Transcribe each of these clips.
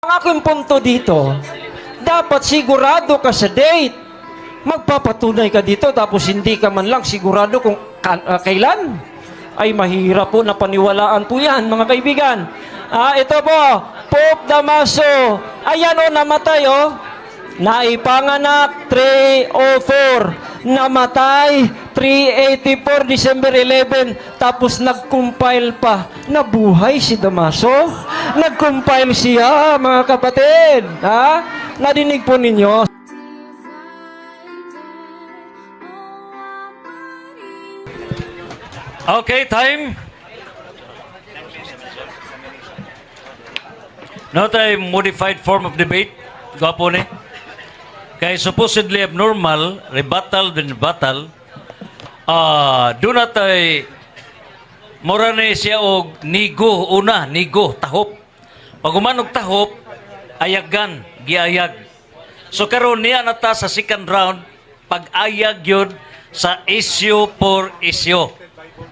Ang aking punto dito, dapat sigurado ka sa date. Magpapatunay ka dito tapos hindi ka man lang sigurado kung kailan. Ay mahirap po na paniwalaan po yan, mga kaibigan. Ito po, Pope Damaso. Ayan o, namatay o. Naipanganak 304. Namatay 384 December 11. Tapos nag-compile pa. Nabuhay si Damaso. Nag-compile siya, mga kapatid. Nadinig po ninyo. Okay, time. Not a modified form of debate. Gwapo ni. Kay supposedly abnormal, rebuttal then rebuttal. Do not ay mura ni siya og nigo una, nigo, tahop. Pag umanog tahop, ayagan, giayag. So karon niya nata sa second round, pag-ayag yun sa issue for issue.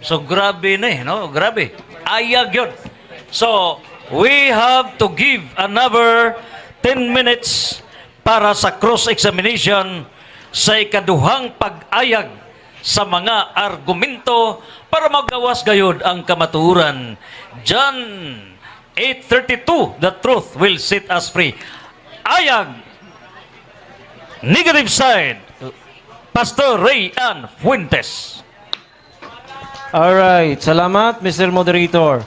So grabe na no? Grabe. Ayag yun. So, we have to give another 10 minutes para sa cross-examination sa ikaduhang pag-ayag sa mga argumento para magawas gayod ang kamaturan. John 8:32, the truth will set us free. Ayag! Negative side, Pastor Ray Ann Fuentes. Alright, salamat Mr. Moderator.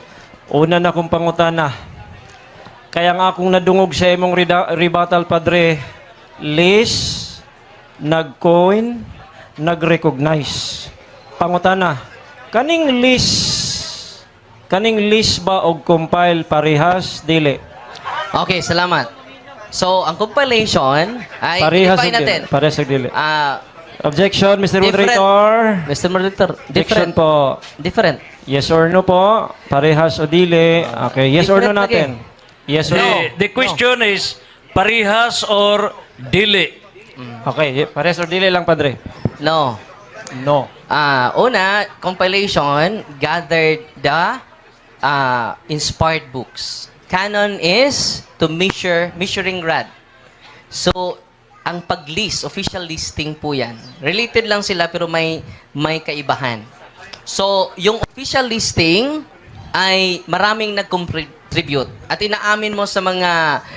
Una na kong pangutana. Kaya nga akong nadungog sa imong rebuttal, Padre, list, nag-coin, nag-recognize. Pangutana, kaning list ba og compile parehas, dili? Okay, salamat. So, ang compilation ay Parehas i-define og natin. dili. Parehas og dili. Objection, Mr. Different. Moderator. Mr. Moderator, Objection different. po. Different. Yes or no po? Parehas o dili? Okay, yes or no Different natin? Yes or no? The question is, parihas or dili? Okay, parehas or dili lang, Padre? No. No. Una, compilation gathered the inspired books. Canon is to measuring rod. So, ang pag-list, official listing po yan. Related lang sila pero may kaibahan. So, yung official listing ay maraming nag-contribute. At inaamin mo sa mga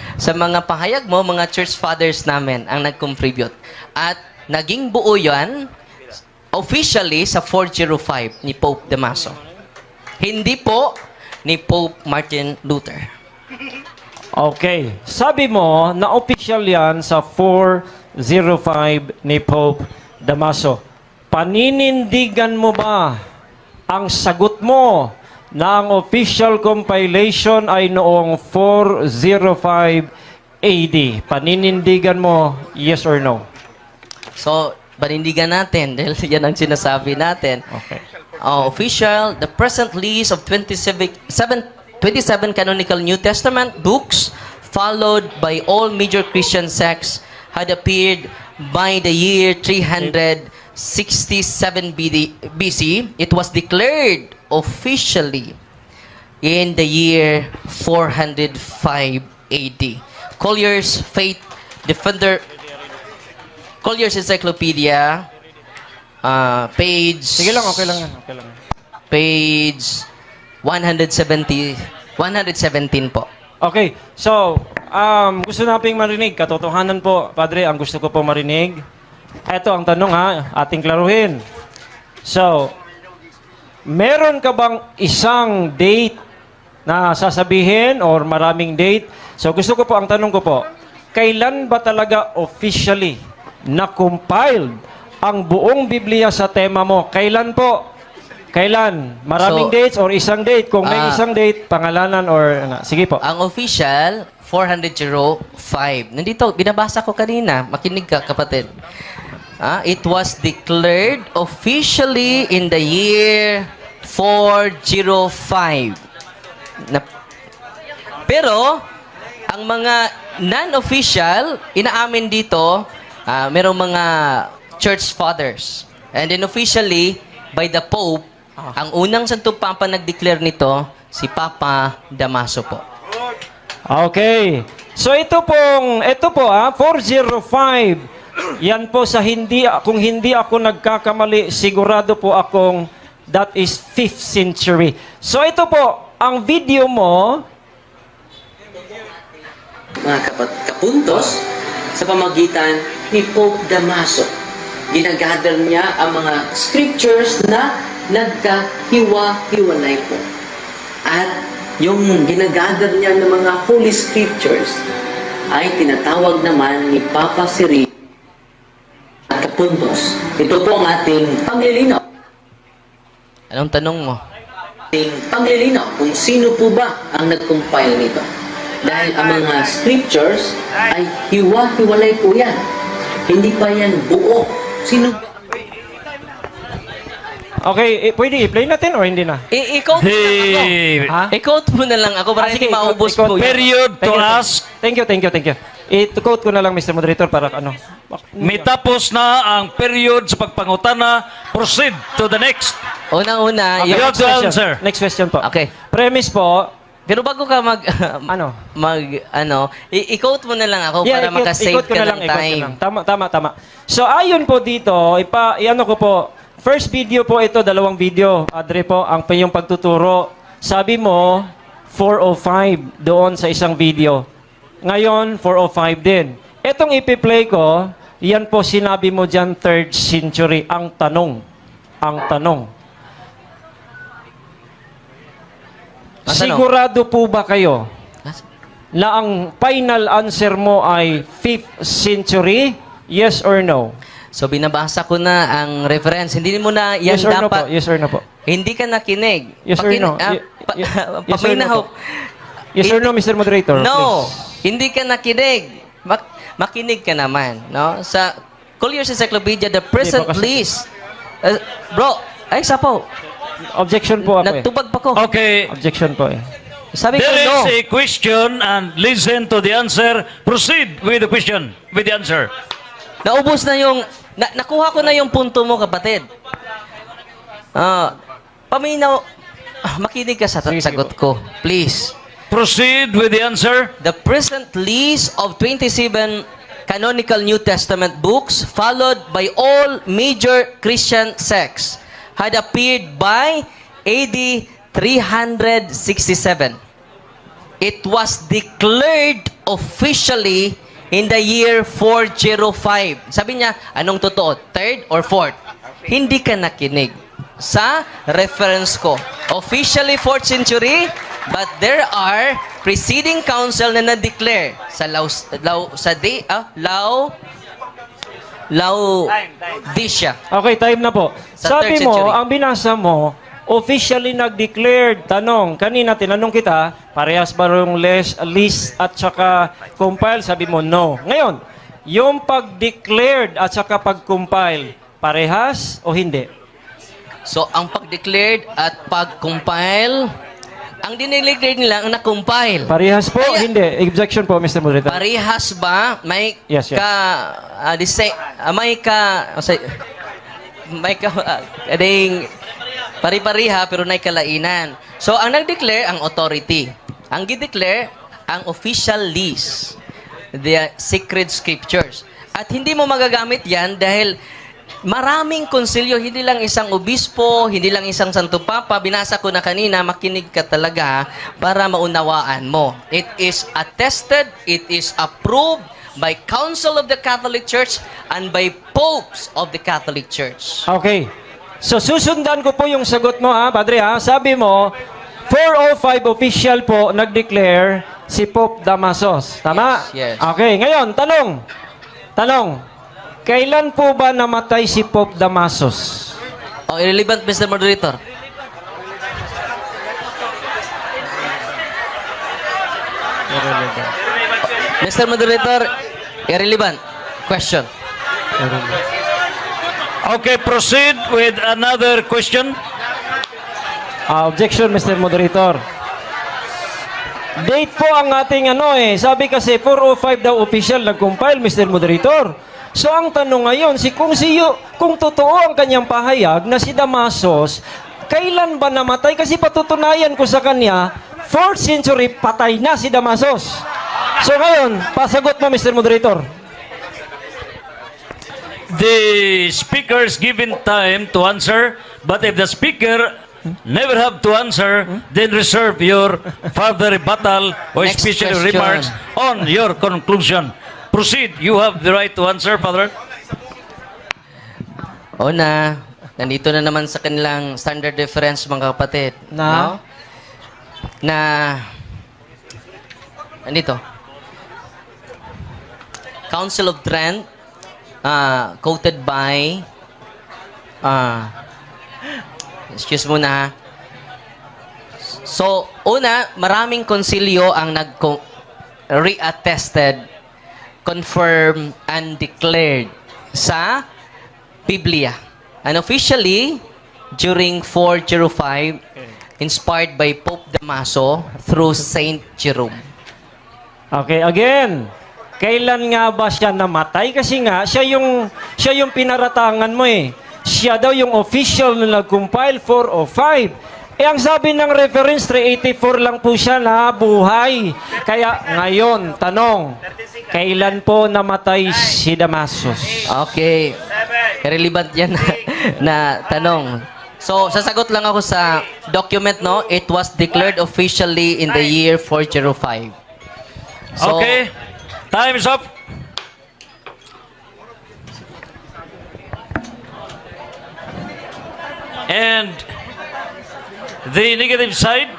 pahayag mo, mga church fathers namin ang nag-contribute. At naging buo yan officially sa 405 ni Pope Damaso. Hindi po ni Pope Martin Luther. Okay. Sabi mo na official yan sa 405 ni Pope Damaso. Paninindigan mo ba ang sagot mo na ang official compilation ay noong 405 AD? Paninindigan mo, yes or no? So, panindigan natin dahil yan ang sinasabi natin. Okay. Official, the present list of 27 canonical New Testament books followed by all major Christian sects had appeared by the year 367 BC. It was declared officially in the year 405 AD. Collier's Faith Defender, Collier's Encyclopedia, page... Sige lang, okay lang yan. Okay lang. Page 117 po. Okay, so, gusto nating marinig, katotohanan po, Padre, ang gusto ko po marinig. Ito ang tanong ating klaruhin. So, meron ka bang isang date na sasabihin or maraming date? So, gusto ko po, ang tanong ko po, kailan ba talaga officially na-compiled ang buong Biblia sa tema mo? Kailan po? Kailan? Maraming dates or isang date? Kung may isang date, pangalanan or... Sige po. Ang official, 405. Nandito, binabasa ko kanina. Makinig ka, kapatid. It was declared officially in the year 405. Pero, ang mga non-official, inaamin dito, merong mga church fathers. And then officially, by the Pope, ang unang Santo Papa nag-declare nito, si Papa Damaso po. Okay. So ito po 405. Yan po sa kung hindi ako nagkakamali, sigurado po akong that is 5th century. So ito po, ang video mo, mga kapuntos, sa pamagitan ni Pope Damaso. Ginagather niya ang mga scriptures na nagkahiwa-hiwalay po. At yung ginagather niya ng mga holy scriptures ay tinatawag naman ni Papa Cyril at kapuntos. Ito po ang ating panglilinaw. Anong tanong mo? Panglilinaw kung sino po ba ang nag-compile nito. Dahil ang mga scriptures ay hiwa-hiwalay po yan. Hindi pa yan buo. Sino ba? okay, pwede i-play natin o hindi na? I-quote mo na ako. Ha? I-quote mo na lang ako para hindi maubos i-quote. po yun. Period to ask. Thank you. I-quote ko na lang, Mr. Moderator, para ano. Mitapos na ang period sa pagpangutana, proceed to the next. Unang-una, You have to question. answer. Next question po. Okay. Premise po, Pero bago ka ano? i-quote mo na lang ako para makasave ikot ko ka na lang, ng ikot ko time. lang. Tama. So, ayon po dito, i-ano ko po, first video po ito, dalawang video. Adre po, ang yung pagtuturo. Sabi mo, 405 doon sa isang video. Ngayon, 405 din. Etong ipi-play ko, yan po sinabi mo dyan, 3rd century. Ang tanong. Sigurado po ba kayo na ang final answer mo ay 5th century? Yes or no? So binabasa ko na ang reference. Hindi mo na yan Yes or no po? dapat. Yes or no po? Hindi ka nakinig. Yes or no? Yes or no po? Yes or no, Mr. Moderator? No. Please. Hindi ka nakinig. Makinig ka naman, no? Sa Collier's Encyclopedia, the present Hindi list. Bro, ay isa po. Objection po ako eh. Nagtubag pa ko. Okay. Objection po eh. Sabi ko, There no. is a question and listen to the answer. Proceed with the question, with the answer. Naubos na yung, nakuha ko na yung punto mo, kapatid. Paminaw, makinig ka sa Sige, sagot ko. Please. Proceed with the answer. The present list of 27 canonical New Testament books, followed by all major Christian sects, had appeared by AD 367. It was declared officially in the year 405. Sabi niya, anong totoo? 3rd or 4th? Hindi ka nakinig sa reference ko. Officially 4th century, but there are preceding council na na-declare sa Laodicea. Okay, time na po. Sa Sabi 3rd mo, century. ang binasa mo, officially nag-declared. Tanong, kanina tinanong kita, parehas ba yung list at saka compile? Sabi mo, no. Ngayon, yung pag-declared at saka pag-compile, parehas o hindi? So, ang pag-declared at pag-compile, ang dinideclare nila ang na-compile. Parehas po, Kaya- hindi. Objection po, Mr. Moderator. Parehas ba? May Yes, yes. pari-pariha pero may kalainan. So, ang nag-declare, ang authority. Ang gi-declare, ang official list. The sacred scriptures. At hindi mo magagamit yan dahil maraming konsilyo, hindi lang isang obispo, hindi lang isang santo papa. Binasa ko na kanina, makinig ka talaga para maunawaan mo. It is attested, it is approved by Council of the Catholic Church and by popes of the Catholic Church. Okay. So, susundan ko po yung sagot mo, ha, Padre, ha? Sabi mo, 405 official po nag-declare si Pope Damasus. Tama? Yes, yes. Okay. Ngayon, tanong. Kailan po ba namatay si Pope Damasus? Oh, irrelevant, Mr. Moderator. Mr. Moderator, irrelevant. Question. Okay, proceed with another question. Objection, Mr. Moderator. Date po ang ating sabi kasi 405 daw official nag-compile, Mr. Moderator. So ang tanong ngayon, kung totoo ang kanyang pahayag na si Damasus, kailan ba namatay? Kasi patutunayan ko sa kanya, 4th century, patay na si Damasus. So ngayon, pasagot mo, Mr. Moderator. The speaker is given time to answer, but if the speaker never have to answer, then reserve your further rebuttal or Next special question. remarks on your conclusion. Proceed. You have the right to answer, Father. Una, nandito na naman sa kanilang standard difference, mga kapatid. Na? No? Na, nandito. Council of Trent, quoted by, excuse muna ha. So, una, maraming konsilyo ang re-attested, confirmed, and declared sa Biblia. And officially, during 405, inspired by Pope Damaso through Saint Jerome. Okay, again. Kailan nga ba siya namatay? Kasi nga, siya yung pinaratangan mo eh. Siya daw yung official na nag-compile 405. Eh, ang sabi ng reference, 384 lang po siya na buhay. Kaya ngayon, tanong, kailan po namatay si Damasus? Okay. Relevant yan na tanong. So, sasagot lang ako sa document, no? It was declared officially in the year 405. So, Okay. Time is up. And the negative side.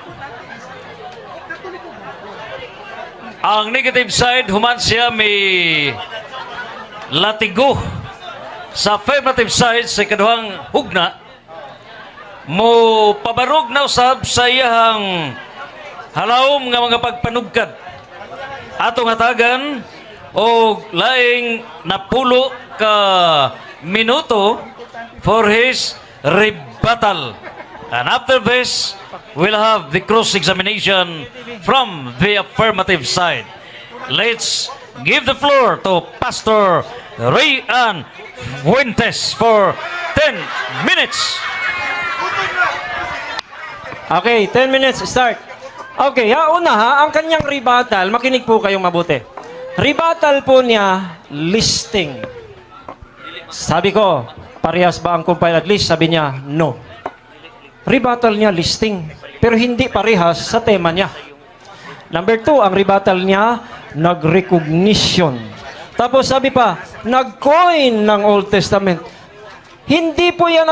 Ang negative side, human siya may latigo. Sa affirmative side, sa ikaduhang hugna, mo pabarog na usab sa iyahang halawom nga mga pagpanugkad. Atong hatagan o laing napulo ka minuto for his rebuttal. And after this, we'll have the cross-examination from the affirmative side. Let's give the floor to Pastor Ray Ann Fuentes for 10 minutes. Okay, 10 minutes, start. Okay, una ha, ang kanyang rebuttal, makinig po kayong mabuti. Rebuttal po niya, listing. Sabi ko, parehas ba ang compile at list? Sabi niya, no. Rebuttal niya, listing. Pero hindi parehas sa tema niya. Number 2, ang rebuttal niya, nag-recognition. Tapos sabi pa, nag-coin ng Old Testament. Hindi po yan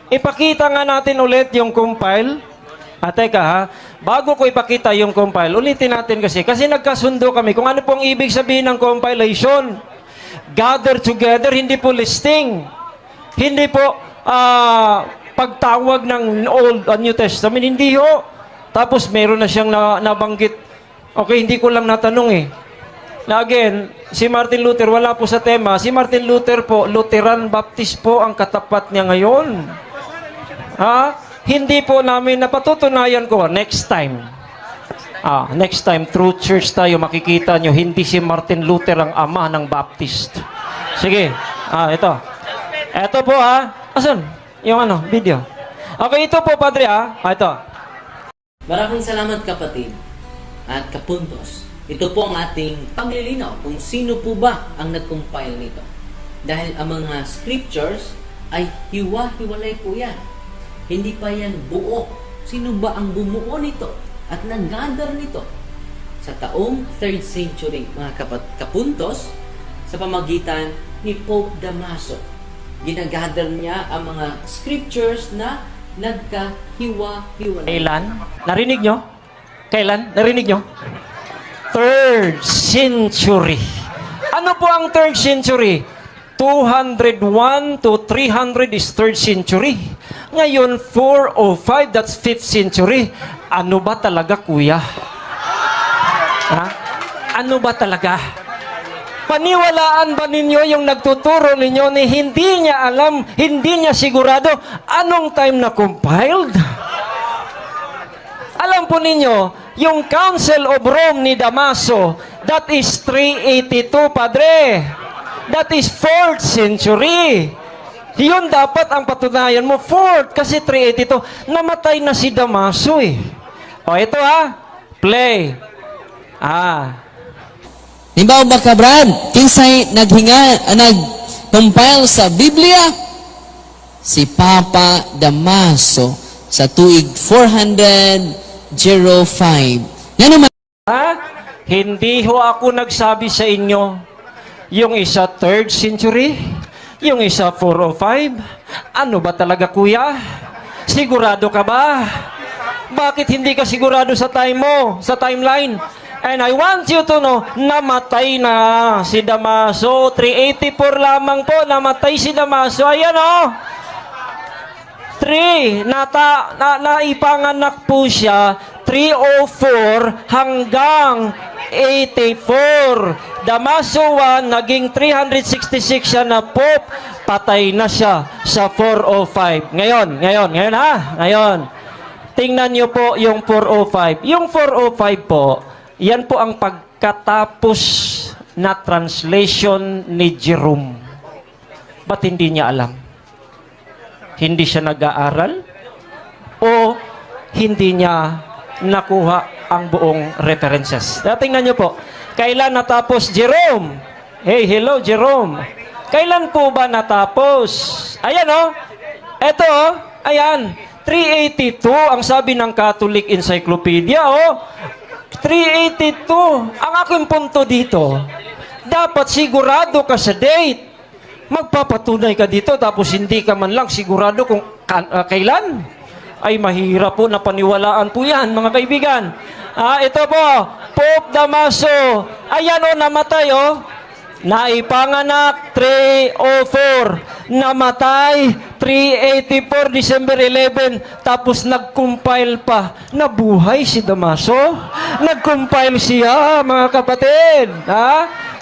ipakita nga natin ulit yung compile. Teka ha, bago ko ipakita yung compile, ulitin natin kasi nagkasundo kami kung ano pong ibig sabihin ng compilation. Gather together, hindi po listing. Hindi po pagtawag ng Old and New Testament, hindi ho. Tapos meron na siyang nabanggit. Okay, hindi ko lang natanong Na again, si Martin Luther, wala po sa tema. Si Martin Luther po, Lutheran Baptist po ang katapat niya ngayon. Hindi po namin napatutunayan ko. Next time. Next time, through church tayo, makikita nyo, hindi si Martin Luther ang ama ng Baptist. Sige. Ito. Ito po Asan? Yung video. Okay, ito po, Padre Ito. Maraming salamat kapatid at kapuntos. Ito po ang ating paglilinaw kung sino po ba ang nag-compile nito. Dahil ang mga scriptures ay hiwa-hiwalay po yan. Hindi pa yan buo. Sino ba ang bumuo nito at nag-gather nito? Sa taong 3rd century, mga kapuntos, sa pamagitan ni Pope Damaso. Ginagather niya ang mga scriptures na nagkahiwa-hiwalay. Kailan? Narinig nyo? Kailan? Narinig nyo? 3rd century. Ano po ang 3rd century? 201 to 300 is 3rd century. Ngayon, 405, that's 5th century. Ano ba talaga, kuya? Ano ba talaga? Paniwalaan ba ninyo yung nagtuturo ninyo ni hindi niya alam, hindi niya sigurado anong time na compiled? Alam po ninyo, yung Council of Rome ni Damaso, that is 382, Padre. That is 4th century. Yun dapat ang patunayan mo, 4th, kasi 382. Namatay na si Damaso O ito Play. Nimbaw ba ka, Brad? Kinsay nag-compile sa Biblia? Si Papa Damaso sa tuig 405. Yan naman. Hindi ho ako nagsabi sa inyo. Yung isa 3rd century, yung isa 405. Ano ba talaga, kuya? Sigurado ka ba? Bakit hindi ka sigurado sa time mo, sa timeline? And I want you to know, namatay na si Damaso. 384 lamang po, namatay si Damaso. Ayan o. 3, naipanganak po siya, 304 hanggang 84. Damaso 1, naging 366 siya na Pope. Patay na siya sa 405. Ngayon ha? Ngayon. Tingnan niyo po yung 405. Yung 405 po, yan po ang pagkatapos na translation ni Jerome. Ba't hindi niya alam? Hindi siya nag-aaral? O hindi niya nakuha ang buong references? Tingnan niyo po. Kailan natapos Jerome? Hey, hello Jerome. Kailan po ba natapos? Ayan o. Eto o. Ayan. 382 ang sabi ng Catholic Encyclopedia o. 382. Ang aking punto dito, dapat sigurado ka sa date. Magpapatunay ka dito tapos hindi ka man lang sigurado kung kailan. Ay mahirap po na paniwalaan po yan, mga kaibigan. Ito po, Pope Damaso. Ayan o, namatay o. Naipanganak 304. Namatay 384 December 11. Tapos nag-compile pa. Nabuhay si Damaso. Nag-compile siya, mga kapatid.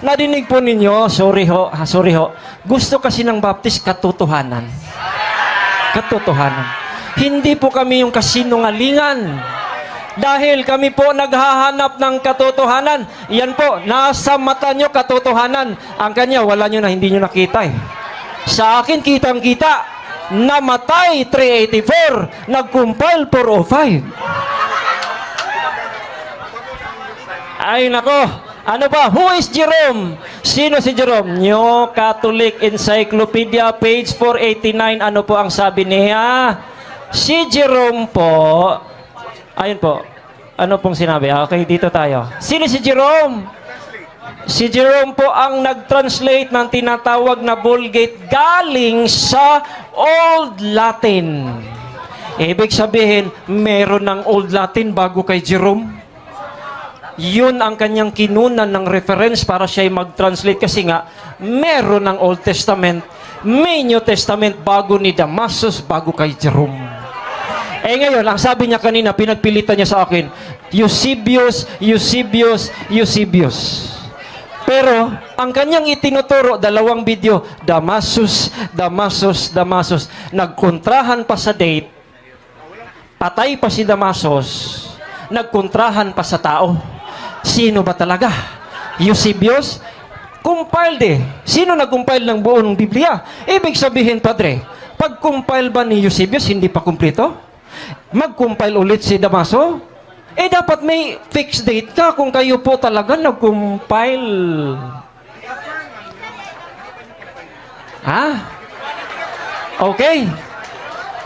Nadinig po ninyo? Sorry ho. Gusto kasi ng Baptist katotohanan. Katotohanan. Hindi po kami yung kasinungalingan. Dahil kami po naghahanap ng katotohanan. Yan po, nasa mata nyo katotohanan. Ang kanya, wala nyo na, hindi nyo nakita eh. Sa akin, kitang-kita. Namatay 384. Nag-compile 405. Ay, nako. Ano ba? Who is Jerome? Sino si Jerome? New Catholic Encyclopedia, page 489. Ano po ang sabi niya? Si Jerome po, ayun po, ano pong sinabi? Okay, dito tayo. Sino si Jerome? Si Jerome po ang nag-translate ng tinatawag na Vulgate galing sa Old Latin. Ibig sabihin, meron ng Old Latin bago kay Jerome. Yun ang kanyang kinunan ng reference para siya mag-translate kasi nga, meron ng Old Testament, may New Testament bago ni Damasus, bago kay Jerome. Ngayon, ang sabi niya kanina, pinagpilitan niya sa akin, Eusebius. Pero, ang kanyang itinuturo, 2 video, Damasus. Nagkontrahan pa sa date, patay pa si Damasus, nagkontrahan pa sa tao. Sino ba talaga? Eusebius? Compiled eh. Sino nag-compile ng buong Biblia? Ibig sabihin, Padre, pag-compile ba ni Eusebius, hindi pa kumpleto? Mag-compile ulit si Damaso? Dapat may fixed date ka kung kayo po talaga nag-compile. Okay.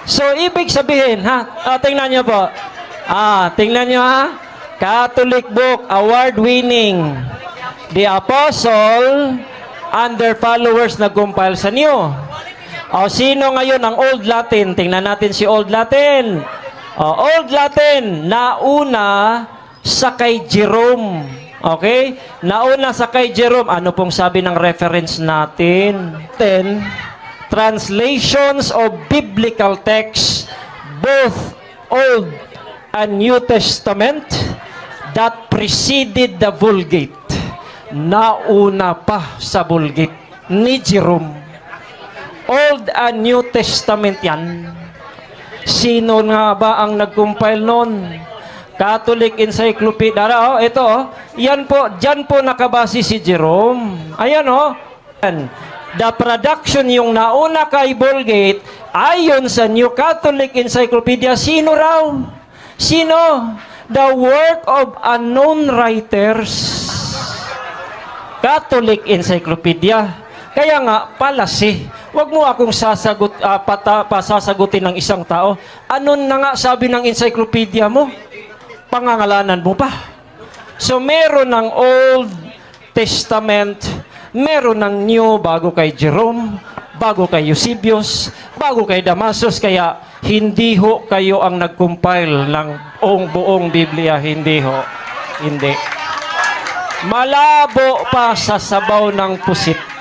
So, ibig sabihin, tingnan niyo po. Tingnan niyo Catholic book, award-winning. The Apostle and their followers nag-compile sa New. Sino ngayon ang Old Latin? Tingnan natin si Old Latin. Old Latin, nauna sa kay Jerome. Okay? Nauna sa kay Jerome. Ano pong sabi ng reference natin? 10. Translations of biblical texts, both Old and New Testament, that preceded the Vulgate. Nauna pa sa Vulgate ni Jerome. Old and New Testament yan. Sino nga ba ang nag-compile nun? Catholic Encyclopedia. Ito yan po, dyan po nakabase si Jerome. Ayan The production yung nauna kay Vulgate, ayon sa New Catholic Encyclopedia, sino raw? Sino? the work of unknown writers. Catholic Encyclopedia. Kaya nga, palasi. Huwag mo akong pasasagutin ng isang tao. Ano na nga sabi ng encyclopedia mo? Pangangalanan mo pa. So, meron ng Old Testament, meron ng New bago kay Jerome, bago kay Eusebius, bago kay Damasus. Kaya, hindi ho kayo ang nag-compile ng buong Biblia. Hindi ho. Hindi. Malabo pa sa sabaw ng pusit.